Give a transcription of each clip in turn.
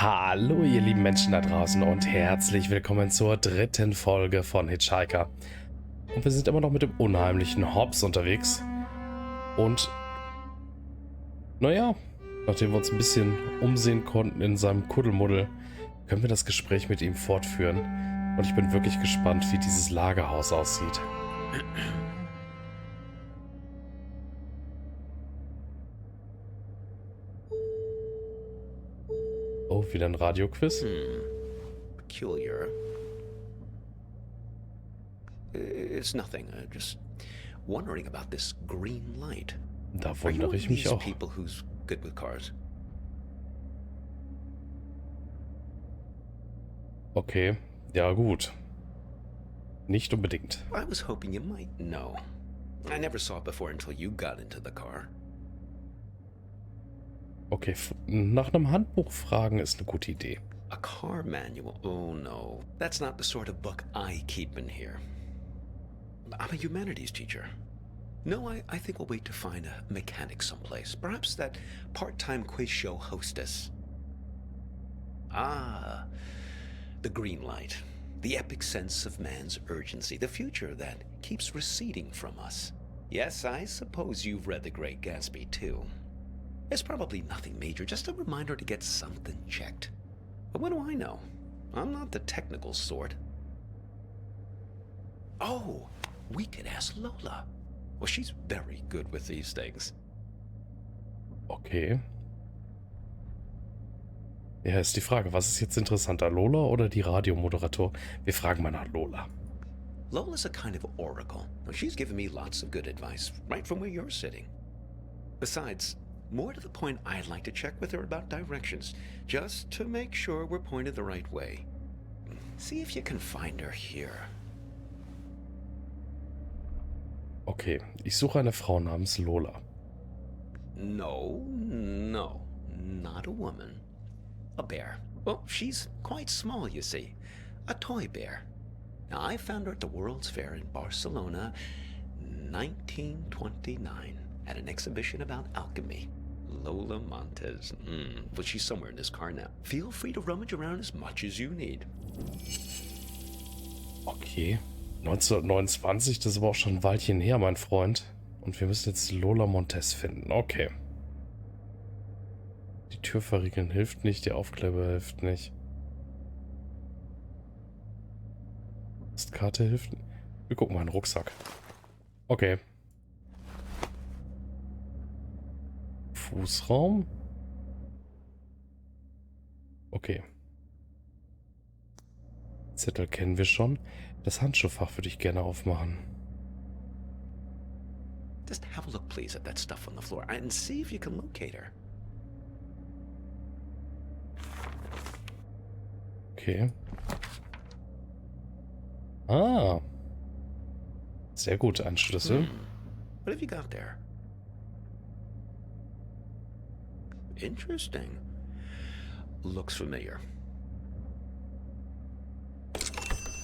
Hallo ihr lieben Menschen da draußen und herzlich willkommen zur dritten Folge von HitchHiker. Und wir sind immer noch mit dem unheimlichen Hobbs unterwegs. Und naja, nachdem wir uns ein bisschen umsehen konnten in seinem Kuddelmuddel, können wir das Gespräch mit ihm fortführen. Und ich bin wirklich gespannt, wie dieses Lagerhaus aussieht. Oh, wieder ein Radioquiz? Peculiar. It's nothing. Just wondering about this green light. Da Are you wundere one ich of mich these auch. people who's good with cars? Okay, ja gut. Nicht unbedingt. I was hoping you might know. I never saw it before until you got into the car. Okay, nach einem Handbuch fragen ist eine gute Idee. A car manual? Oh no. That's not the sort of book I keep in here. I'm a humanities teacher. No, I think we'll wait to find a mechanic someplace. Perhaps that part-time quiz show hostess. Ah, the green light. The epic sense of man's urgency. The future that keeps receding from us. Yes, I suppose you've read The Great Gatsby, too. It's probably nothing major, just a reminder to get something checked. But what do I know? I'm not the technical sort. Oh, we could ask Lola. Well, she's very good with these things. Okay. Ja, ist die Frage, was ist jetzt interessanter, Lola oder die Radiomoderator? Wir fragen mal nach Lola. Lola's a kind of oracle. Now, she's given me lots of good advice, right from where you're sitting. Besides, more to the point, I'd like to check with her about directions, just to make sure we're pointed the right way. See if you can find her here. Okay, ich suche eine Frau namens Lola. No, not a woman. A bear. Well, she's quite small, you see. A toy bear. Now, I found her at the World's Fair in Barcelona, 1929, at an exhibition about alchemy. Lola Montez. Well, she's somewhere in this car now. Feel free to rummage around as much as you need. Okay, 1929, das ist aber auch schon ein Weilchen her, mein Freund. Und wir müssen jetzt Lola Montez finden. Okay. Die Tür verriegeln hilft nicht, der Aufkleber hilft nicht. Postkarte hilft nicht. Wir gucken mal in den Rucksack. Okay. Fußraum. Okay. Zettel kennen wir schon. Das Handschuhfach würde ich gerne aufmachen. Just have a look, please, at that stuff on the floor and see if you can locate her. Okay. Ah. Sehr gut, ein Schlüssel. What have you got there? Interesting. Looks familiar.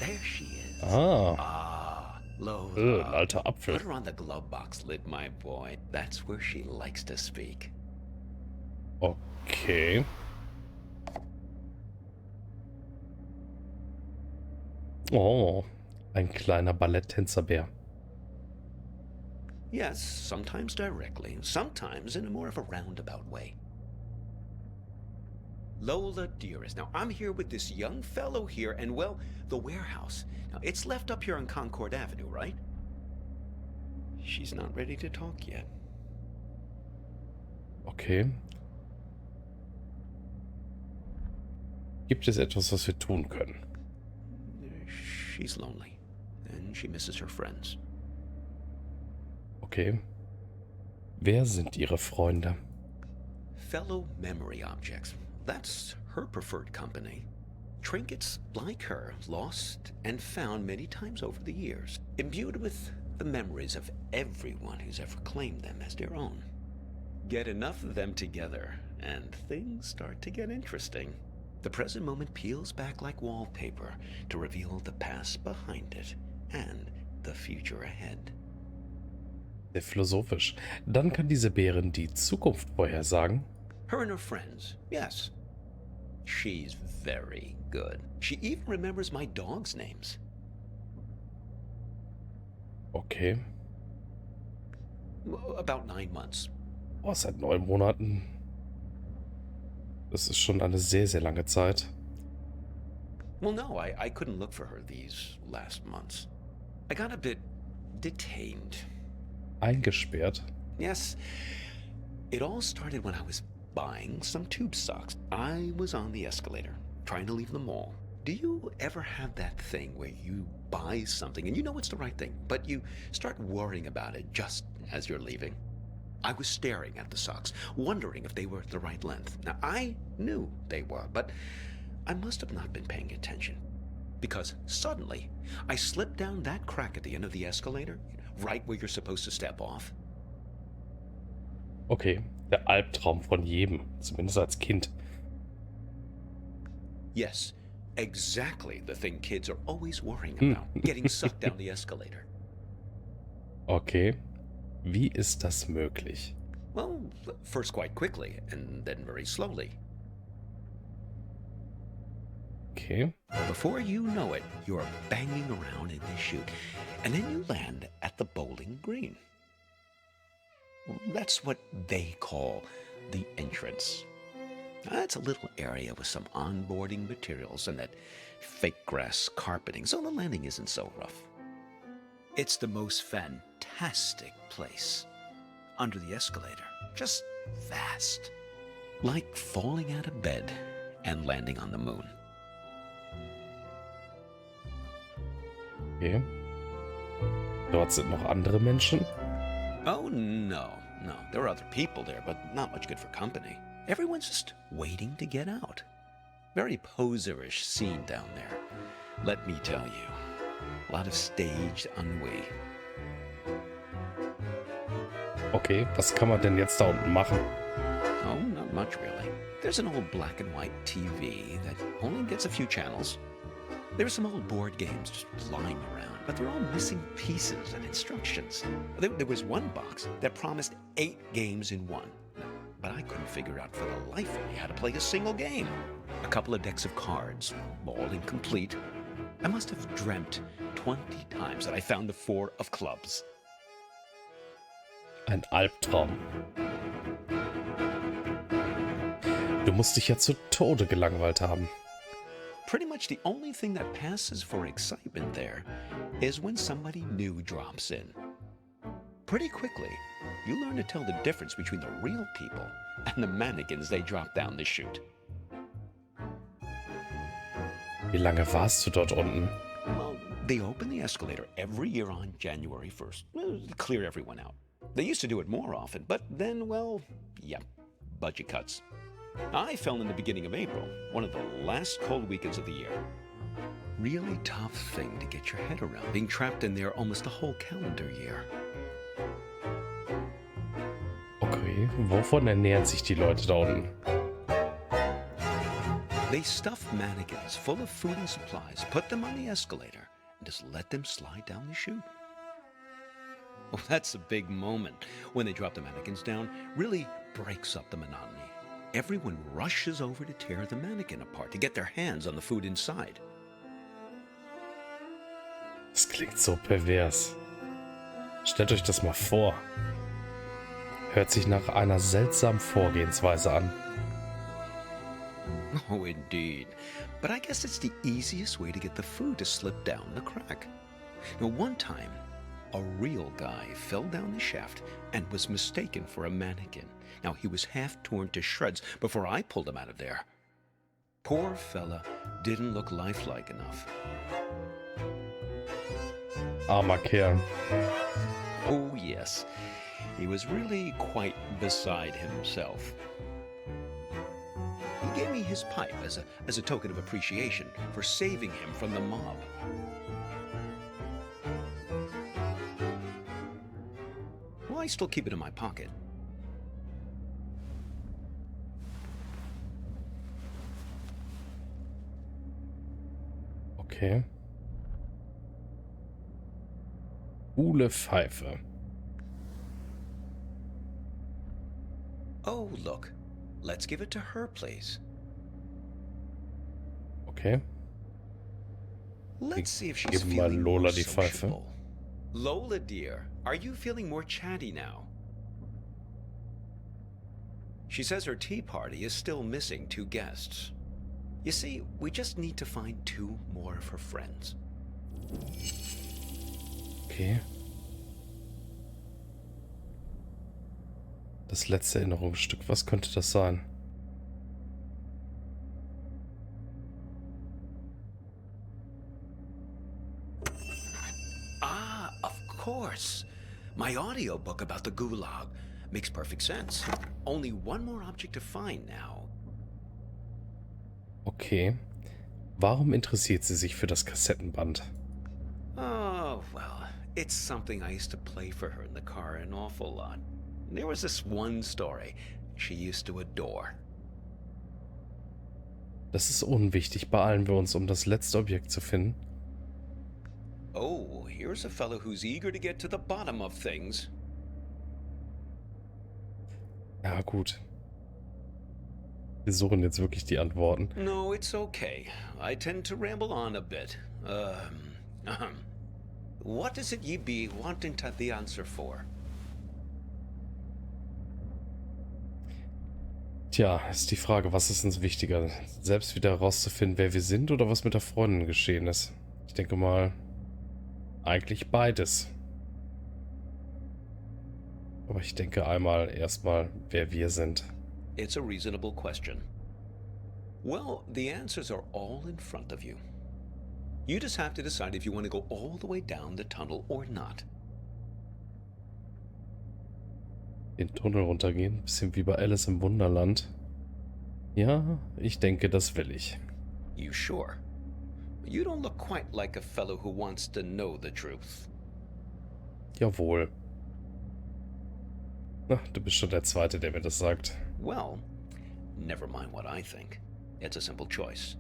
There she is. Ah. Lola. Ein alter Apfel. Put her on the glove box lid, my boy. That's where she likes to speak. Okay. Oh, ein kleiner Balletttänzerbär. Yes, sometimes directly, sometimes in a more of a roundabout way. Lola, dearest, now I'm here with this young fellow here, and well, the warehouse. Now, it's left up here on Concord Avenue, right? She's not ready to talk yet. Okay. Gibt es etwas, was wir tun können? She's lonely, and she misses her friends. Okay. Wer sind Ihre Freunde? Fellow memory objects. That's her preferred company. Trinkets like her, lost and found many times over the years, imbued with the memories of everyone who's ever claimed them as their own. Get enough of them together, and things start to get interesting. The present moment peels back like wallpaper to reveal the past behind it and the future ahead. Sehr philosophisch. Dann kann diese Bärin die Zukunft vorhersagen. Her and her friends, yes. She's very good. She even remembers my dog's names. Okay. About 9 months. Oh, seit 9 Monaten. Das ist schon eine sehr, sehr lange Zeit. Well, no, I couldn't look for her these last months. I got a bit detained. Eingesperrt. Yes, it all started when I was buying some tube socks. I was on the escalator, trying to leave the mall. Do you ever have that thing where you buy something and you know it's the right thing, but you start worrying about it just as you're leaving? I was staring at the socks, wondering if they were the right length. Now, I knew they were, but I must have not been paying attention. Because suddenly, I slipped down that crack at the end of the escalator, right where you're supposed to step off. Okay, der Albtraum von jedem, zumindest als Kind. Yes, exactly the thing kids are always worrying about, getting sucked down the escalator. Okay, wie ist das möglich? Well, first quite quickly, and then very slowly. Okay, Before you know it, you're banging around in this chute, and then you land at the bowling green. That's what they call the entrance. It's a little area with some onboarding materials and that fake grass carpeting, so the landing isn't so rough. It's the most fantastic place. Under the escalator, just vast. Like falling out of bed and landing on the moon. okay. Dort sind noch andere Menschen. Oh, no. There are other people there, but not much good for company. Everyone's just waiting to get out. Very poserish scene down there. Let me tell you. A lot of staged ennui. Okay, was kann man denn jetzt da unten machen? Oh, not much really. There's an old black and white TV that only gets a few channels. There's some old board games just lying around, but they're all missing pieces and instructions. There was one box that promised 8 games in one, but I couldn't figure out for the life of me how to play a single game. A couple of decks of cards, all incomplete. I must have dreamt 20 times that I found the 4 of clubs. Ein Albtraum. Du musst dich ja zu Tode gelangweilt haben. Pretty much the only thing that passes for excitement there is when somebody new drops in. Pretty quickly, you learn to tell the difference between the real people and the mannequins they drop down the chute. Wie lange warst du dort unten? Well, they open the escalator every year on January 1st. To clear everyone out. They used to do it more often, but then, well, yeah, budget cuts. I fell in the beginning of April, one of the last cold weekends of the year. Really tough thing to get your head around, being trapped in there almost a whole calendar year. Okay, wovon ernähren sich die Leute da unten? They stuff mannequins full of food and supplies, put them on the escalator, and just let them slide down the chute. Well, that's a big moment. When they drop the mannequins down, really breaks up the monotony. Everyone rushes over to tear the mannequin apart to get their hands on the food inside. Das klingt so pervers. Stellt euch das mal vor. Hört sich nach einer seltsamen Vorgehensweise an. Oh, indeed. But I guess it's the easiest way to get the food to slip down the crack. Now, one time, a real guy fell down the shaft and was mistaken for a mannequin. Now, he was half torn to shreds before I pulled him out of there. Poor fella didn't look lifelike enough. Armer Kerl. Oh, yes. He was really quite beside himself. He gave me his pipe as a token of appreciation for saving him from the mob. Well, I still keep it in my pocket. Okay. Coole Pfeife. Oh, look. Let's give it to her, please. Okay. Let's see if she's Geben mal feeling Lola more die Pfeife. sociable. Lola, dear, are you feeling more chatty now? She says her tea party is still missing 2 guests. You see, we just need to find 2 more of her friends. Okay. Das letzte Erinnerungsstück, was könnte das sein? Ah, of course. My audiobook about the Gulag. Makes perfect sense. Only one more object to find now. Okay. Warum interessiert sie sich für das Kassettenband? Oh, well, it's something I used to play for her in the car an awful lot. There was this one story she used to adore. Das ist unwichtig. Beeilen wir uns, um das letzte Objekt zu finden. Oh, here's a fellow who's eager to get to the bottom of things. Ja, gut. Wir suchen jetzt wirklich die Antworten. No, it's okay. I tend to ramble on a bit. What is it ye be wanting to the answer for? Tja, ist die Frage, was ist uns wichtiger? Selbst wieder herauszufinden, wer wir sind oder was mit der Freundin geschehen ist? Ich denke mal, eigentlich beides. Aber ich denke erstmal, wer wir sind. It's a reasonable question. Well, the answers are all in front of you. You just have to decide if you want to go all the way down the tunnel or not. Den Tunnel runtergehen, bisschen wie bei Alice im Wunderland. Ja, ich denke, das will ich. You sure? You don't look quite like a fellow who wants to know the truth. Jawohl. Na, du bist schon der Zweite, der mir das sagt. Well, never mind what I think. It's a simple choice.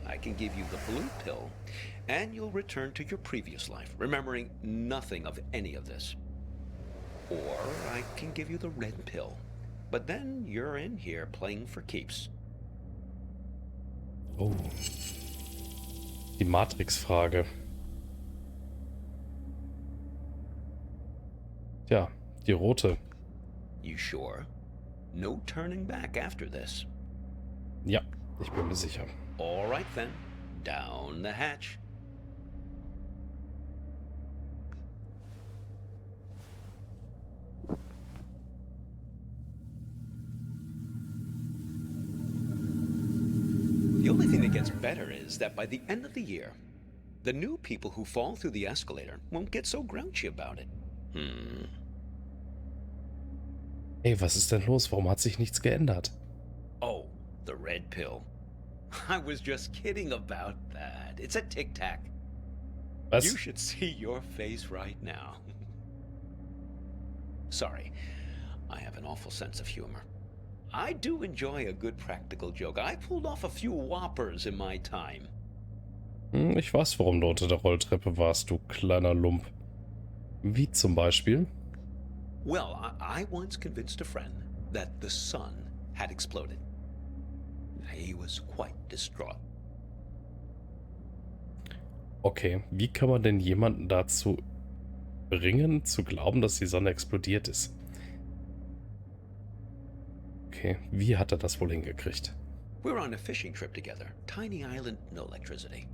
I can give you the blue pill, and you'll return to your previous life, remembering nothing of any of this. Or I can give you the red pill, but then you're in here playing for keeps. Oh. Die Matrix-Frage. Tja, die rote. You sure? No turning back after this. Ja, ich bin mir sicher. All right then, down the hatch. The only thing that gets better is that by the end of the year, the new people who fall through the escalator won't get so grouchy about it. Hey, was ist denn los? Warum hat sich nichts geändert? Oh, the red pill. I was just kidding about that. It's a tic-tac. Was? You should see your face right now. Sorry, I have an awful sense of humor. I do enjoy a good practical joke. I pulled off a few whoppers in my time. Ich weiß, warum du unter der Rolltreppe warst, du kleiner Lump. Wie zum Beispiel? Well, I once convinced a friend that the sun had exploded. He was quite distraught. Okay, wie kann man denn jemanden dazu bringen, zu glauben, dass die Sonne explodiert ist? Okay, wie hat er das wohl hingekriegt? We were on a fishing trip together. Tiny island, no electricity.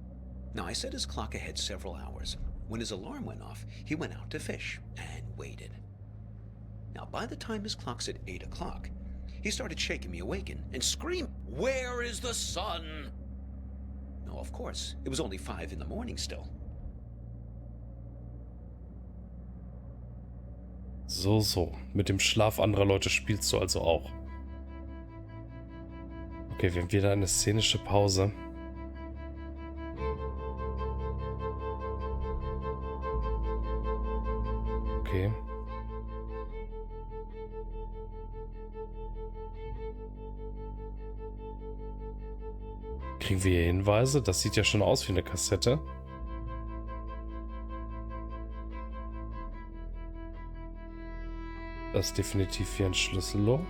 Now, I set his clock ahead several hours. When his alarm went off, he went out to fish and waited. Now, by the time his clock said 8 o'clock, he started shaking me awake and screamed, "Where is the sun?" No, of course, it was only 5 in the morning still. So. Mit dem Schlaf anderer Leute spielst du also auch. Okay, wir haben wieder eine szenische Pause. Okay. Kriegen wir hier Hinweise? Das sieht ja schon aus wie eine Kassette. Das ist definitiv wie ein Schlüsselloch.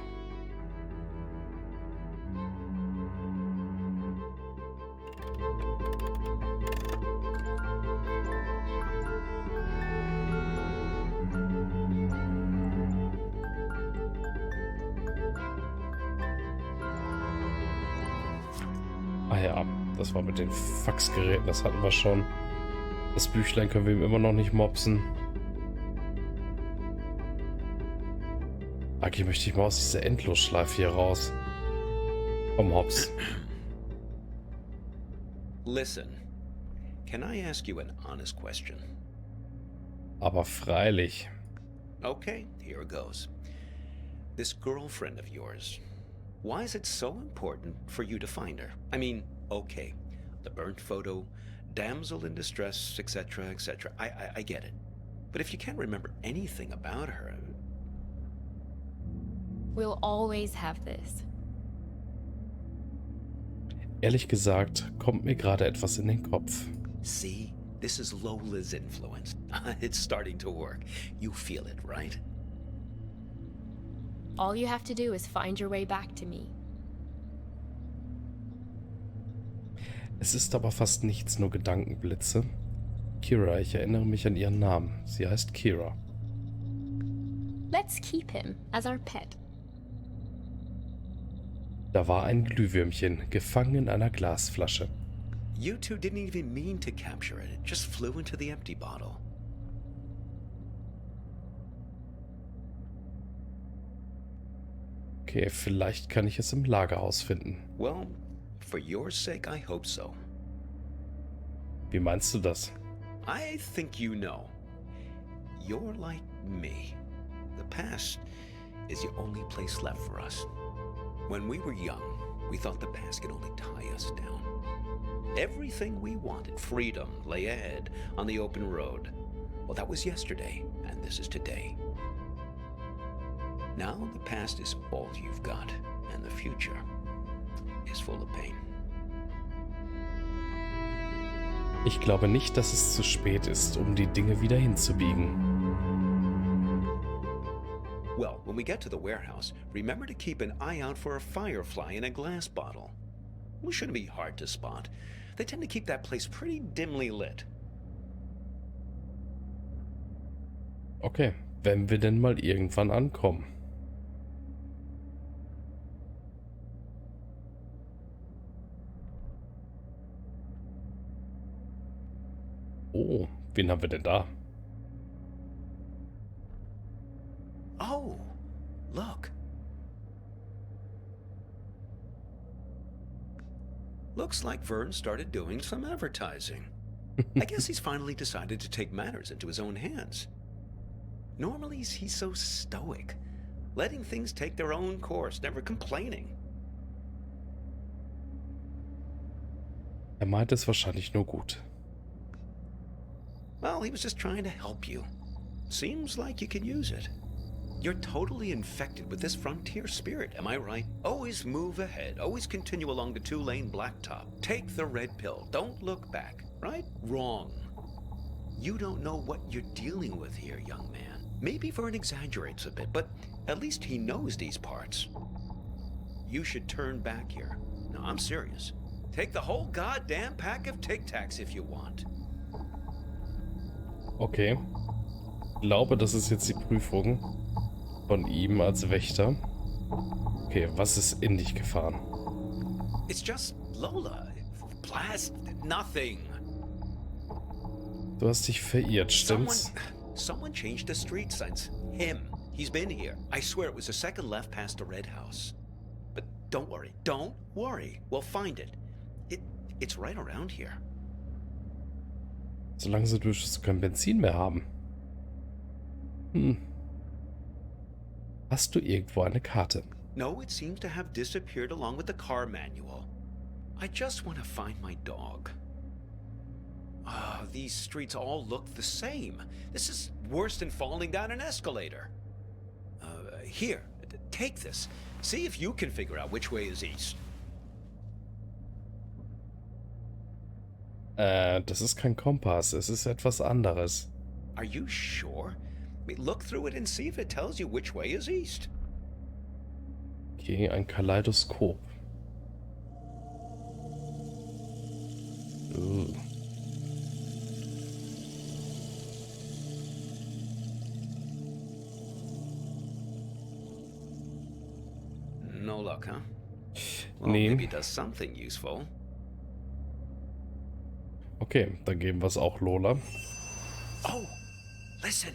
Ah ja, das war mit den Faxgeräten, das hatten wir schon. Das Büchlein können wir ihm immer noch nicht mopsen. Eigentlich möchte ich mal aus dieser Endlosschleife hier raus. Komm, Hops. Listen, can I ask you an honest question? Aber freilich. Okay, here it goes. This girlfriend of yours, why is it so important for you to find her? I mean, okay, the burnt photo, damsel in distress, etc., etc. I get it. But if you can't remember anything about her... We'll always have this. Ehrlich gesagt, kommt mir gerade etwas in den Kopf. See, this is Lola's influence. It's starting to work. You feel it, right? All you have to do is find your way back to me. Es ist aber fast nichts, nur Gedankenblitze. Kira, ich erinnere mich an ihren Namen. Sie heißt Kira. Let's keep him as our pet. Da war ein Glühwürmchen, gefangen in einer Glasflasche. You two didn't even mean to capture it. It just flew into the empty bottle. Okay, vielleicht kann ich es im Lagerhaus finden. Well, for your sake, I hope so. Wie meinst du das? I think you know. You're like me. The past is the only place left for us. When we were young, we thought the past could only tie us down. Everything we wanted, freedom, lay ahead on the open road. Well, that was yesterday, and this is today. Now the past is all you've got, and the future is full of pain. Ich glaube nicht, dass es zu spät ist, um die Dinge wieder hinzubiegen. Well, when we get to the warehouse, remember to keep an eye out for a firefly in a glass bottle. It shouldn't be hard to spot. They tend to keep that place pretty dimly lit. Okay, wenn wir denn mal irgendwann ankommen. Oh, wen haben wir denn da? Oh, look. Looks like Vern started doing some advertising. I guess he's finally decided to take matters into his own hands. Normally, he's so stoic, letting things take their own course, never complaining. Meint es wahrscheinlich nur gut. Well, he was just trying to help you. Seems like you can use it. You're totally infected with this frontier spirit, am I right? Always move ahead, always continue along the two-lane blacktop. Take the red pill, don't look back, right? Wrong. You don't know what you're dealing with here, young man. Maybe Vern exaggerates a bit, but at least he knows these parts. You should turn back here. No, I'm serious. Take the whole goddamn pack of Tic Tacs if you want. Okay. Ich glaube, das ist jetzt die Prüfung von ihm als Wächter. Okay, was ist in dich gefahren? It's just Lola. Blast nothing. Du hast dich verirrt, stimmt's? Someone changed the street signs. Him. He's been here. I swear it was the second left past the red house. But don't worry. Don't worry. We'll find it. It's right around here. Solange sie durch kein Benzin mehr haben. Hast du irgendwo eine Karte? No, it seems to have disappeared along with the car manual. I just want to find my dog. Ah, these streets all look the same. This is worse than falling down an escalator. Here, take this. See if you can figure out which way is east. Das ist kein Kompass, es ist etwas anderes. Are you sure? I mean, look through it and see if it tells you which way is east. Okay, ein Kaleidoskop. No luck, huh? Well, Nee. maybe it does something useful. Okay, dann geben wir es auch Lola. Oh, listen.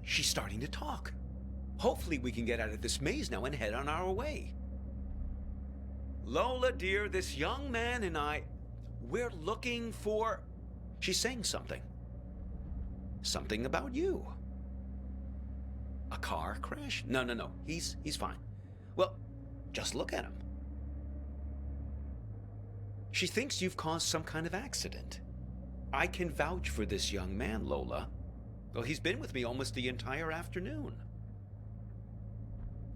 She's starting to talk. Hopefully we can get out of this maze now and head on our way. Lola, dear, this young man and we're looking for... She's saying something. Something about you. A car crash? No. He's fine. Well, just look at him. She thinks you've caused some kind of accident. I can vouch for this young man, Lola. Well, he's been with me almost the entire afternoon.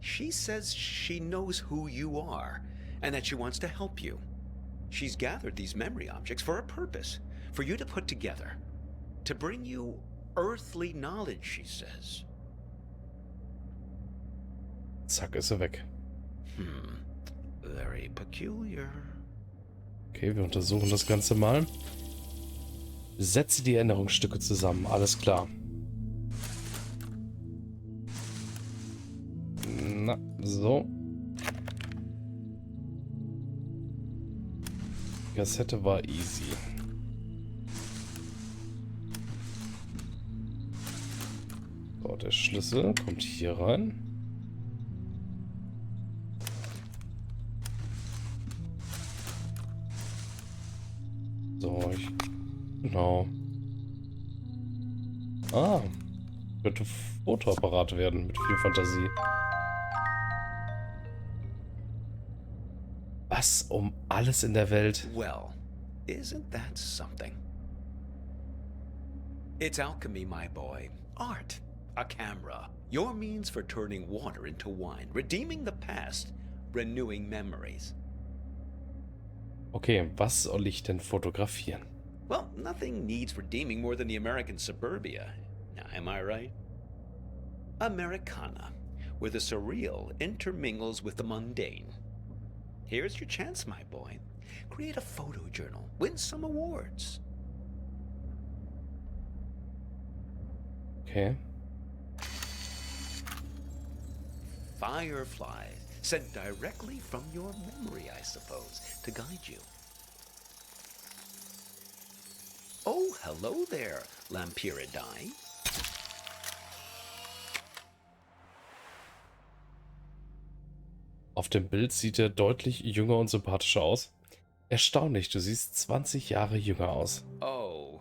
She says she knows who you are and that she wants to help you. She's gathered these memory objects for a purpose, for you to put together, to bring you earthly knowledge, she says. Zack, ist er weg. Very peculiar. Okay, wir untersuchen das Ganze mal. Setze die Erinnerungsstücke zusammen. Alles klar. Na, so. Die Kassette war easy. So, der Schlüssel kommt hier rein. So, genau. Ah, könnte Fotoapparat werden mit viel Fantasie. Was um alles in der Welt? Well, isn't that something? It's alchemy, my boy. Art. A camera. Your means for turning water into wine, redeeming the past, renewing memories. Okay, was soll ich denn fotografieren? Well, nothing needs redeeming more than the American suburbia. Now, am I right? Americana, where the surreal intermingles with the mundane. Here's your chance, my boy. Create a photo journal. Win some awards. Okay. Fireflies, sent directly from your memory, I suppose, to guide you. Oh, hello there, Lampyridae. Auf dem Bild sieht er deutlich jünger und sympathischer aus. Erstaunlich, du siehst 20 Jahre jünger aus. Oh.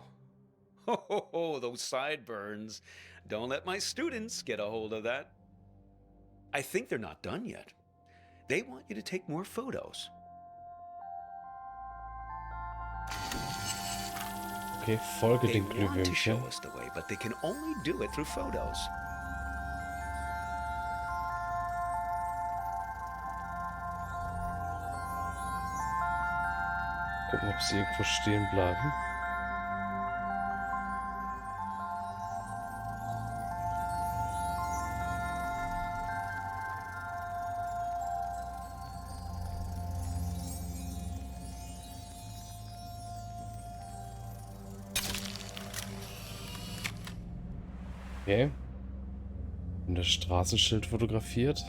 Ho, those sideburns. Don't let my students get a hold of that. I think they're not done yet. They want you to take more photos. Okay, folge They den want to show Glühwürmchen. us the way, but they can only do it through photos. Gucken, ob sie irgendwo stehen bleiben. Okay. Und das Straßenschild fotografiert.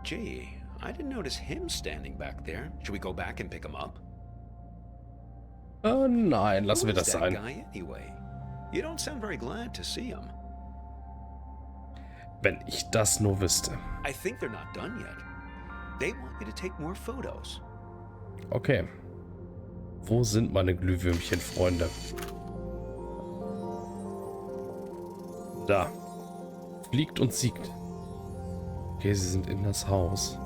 Gee, I didn't notice him standing back there. Should we go back and pick him up? Nein, lassen wir Who is das that sein. guy anyway? You don't sound very glad to see him. Wenn ich das nur wüsste. I think they're not done yet. They want you to take more photos. Okay. Wo sind meine Glühwürmchen, Freunde? Da. Fliegt und siegt. Okay, sie sind in das Haus.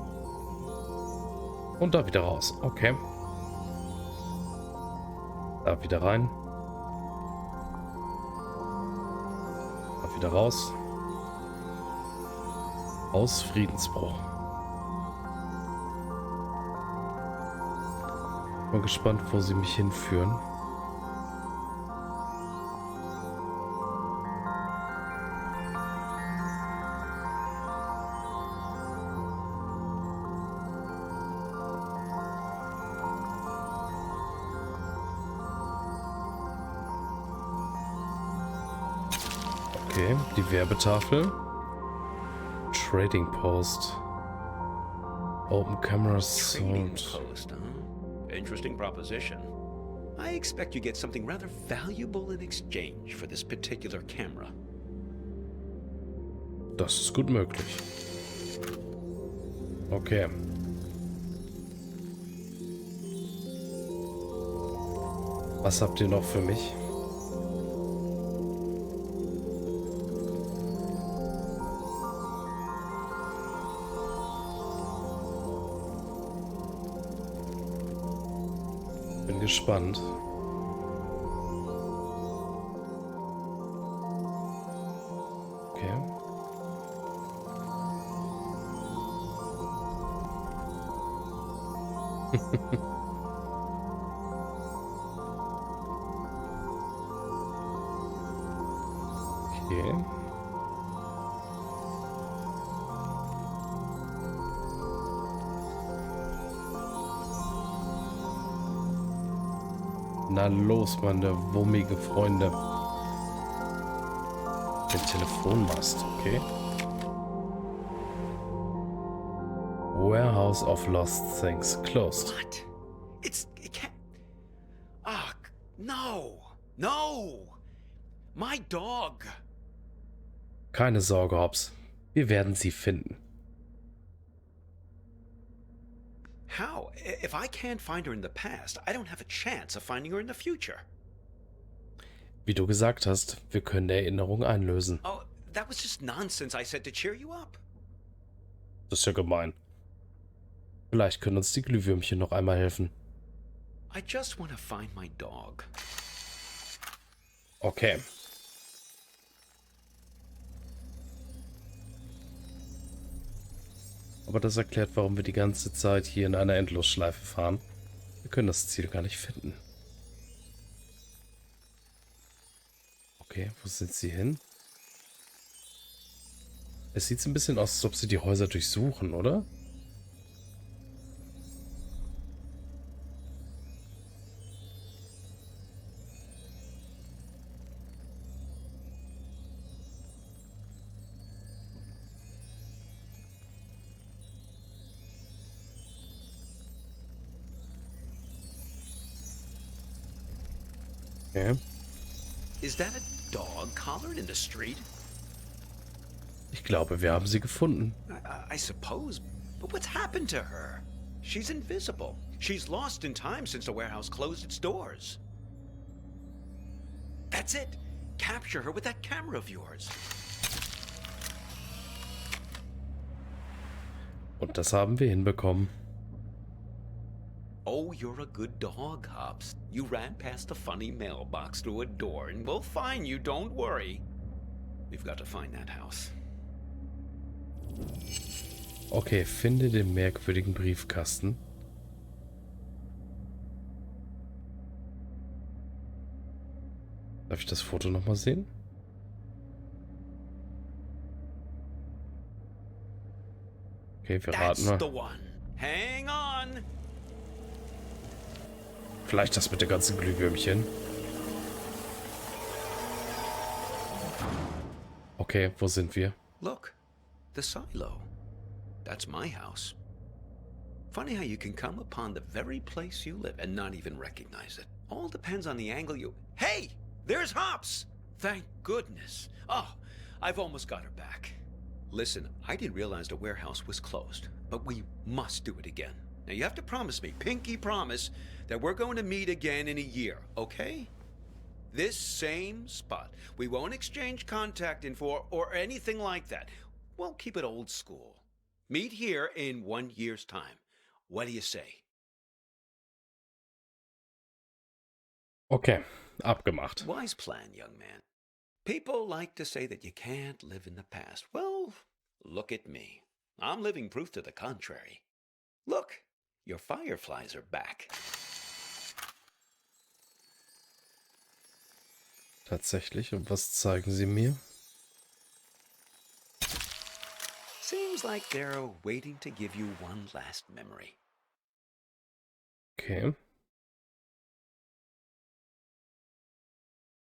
Und da wieder raus. Okay. Da wieder rein. Da wieder raus. Aus Friedensbruch. Mal gespannt, wo sie mich hinführen. Okay, die Werbetafel. Trading Post. Open Cameras Trading und... post, huh? Interesting proposition. I expect you get something rather valuable in exchange for this particular camera. Das ist gut möglich. Okay. Was habt ihr noch für mich? Bin gespannt. Okay. Okay. Na los, meine wummige Freunde. Den Telefonmast, okay. Warehouse of Lost Things closed. What? It can't... Ah, no! No! My dog! Keine Sorge, Hobbs. Wir werden sie finden. How? If I can't find her in the past, I don't have a chance of finding her in the future. Wie du gesagt hast, wir können die Erinnerung einlösen. Oh, that was just nonsense I said to cheer you up. Das ist ja gemein. Vielleicht können uns die Glühwürmchen noch einmal helfen. I just want to find my dog. Okay. Aber das erklärt, warum wir die ganze Zeit hier in einer Endlosschleife fahren. Wir können das Ziel gar nicht finden. Okay, wo sind sie hin? Es sieht so ein bisschen aus, als ob sie die Häuser durchsuchen, oder? Okay. Is that a dog collared in the street? Ich glaube, wir haben sie gefunden. I suppose, but what's happened to her? She's invisible. She's lost in time since the warehouse closed its doors. That's it. Capture her with that camera of yours. Und das haben wir hinbekommen. Oh, you're a good dog, Hobbs. You ran past a funny mailbox through a door, and we'll find you, don't worry. We've got to find that house. Okay, finde den merkwürdigen Briefkasten. Darf ich das Foto nochmal sehen? Okay, wir raten That's mal. the one. Hang on. Vielleicht das mit den ganzen Glühwürmchen. Okay, wo sind wir? Look, the silo. That's my house. Funny how you can come upon the very place you live and not even recognize it. All depends on the angle you... Hey! There's Hops! Thank goodness. Oh, I've almost got her back. Listen, I didn't realize the warehouse was closed, but we must do it again. Now you have to promise me, pinky promise, that we're going to meet again in a year, okay? This same spot. We won't exchange contact info or anything like that. We'll keep it old school. Meet here in 1 year's time. What do you say? Okay, abgemacht. Wise plan, young man. People like to say that you can't live in the past. Well, look at me. I'm living proof to the contrary. Look, your fireflies are back. Tatsächlich, und was zeigen sie mir? Seems like they're waiting to give you one last memory. Okay.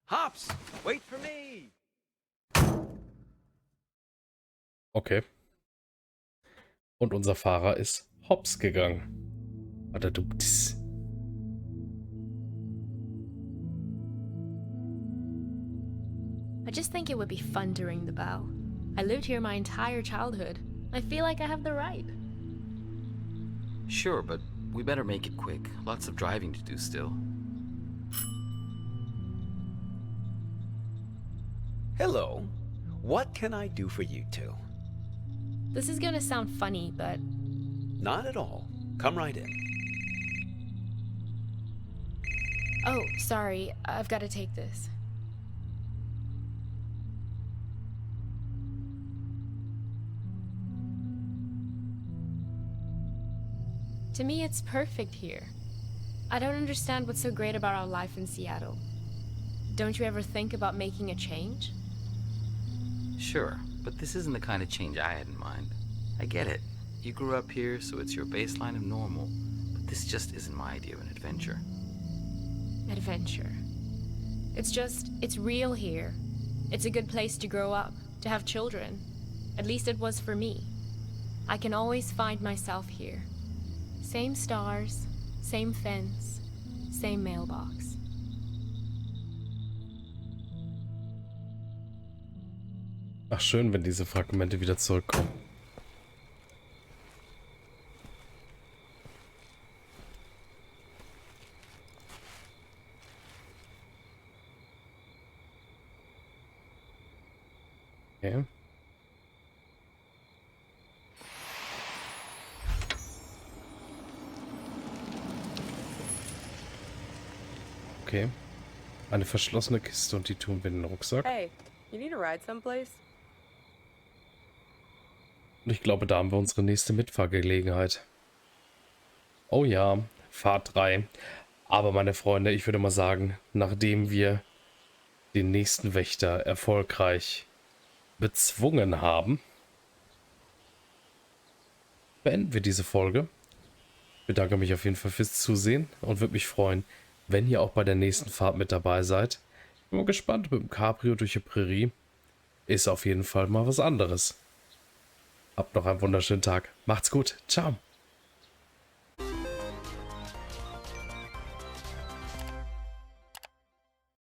Hops, wait for me! Okay. Und unser Fahrer ist hops gegangen. Badadubtis. I just think it would be fun to ring the bell. I lived here my entire childhood. I feel like I have the right. Sure, but we better make it quick. Lots of driving to do still. Hello. What can I do for you two? This is gonna sound funny, but Not at all. Come right in. oh, sorry, I've got to take this. To me, it's perfect here. I don't understand what's so great about our life in Seattle. Don't you ever think about making a change? Sure, but this isn't the kind of change I had in mind. I get it. You grew up here, so it's your baseline of normal. But this just isn't my idea of an adventure. Adventure. It's real here. It's a good place to grow up, to have children. At least it was for me. I can always find myself here. Same stars, same fence, same mailbox. Ach, schön, wenn diese Fragmente wieder zurückkommen. Okay. Okay. Eine verschlossene Kiste und die tun wir in den Rucksack. Hey, you need a ride someplace? Und ich glaube, da haben wir unsere nächste Mitfahrgelegenheit. Oh ja, Fahrt 3. Aber meine Freunde, ich würde mal sagen, nachdem wir den nächsten Wächter erfolgreich bezwungen haben, beenden wir diese Folge. Ich bedanke mich auf jeden Fall fürs Zusehen und würde mich freuen, wenn ihr auch bei der nächsten Fahrt mit dabei seid. Ich bin mal gespannt, mit dem Cabrio durch die Prärie ist auf jeden Fall mal was anderes. Habt noch einen wunderschönen Tag. Macht's gut. Ciao.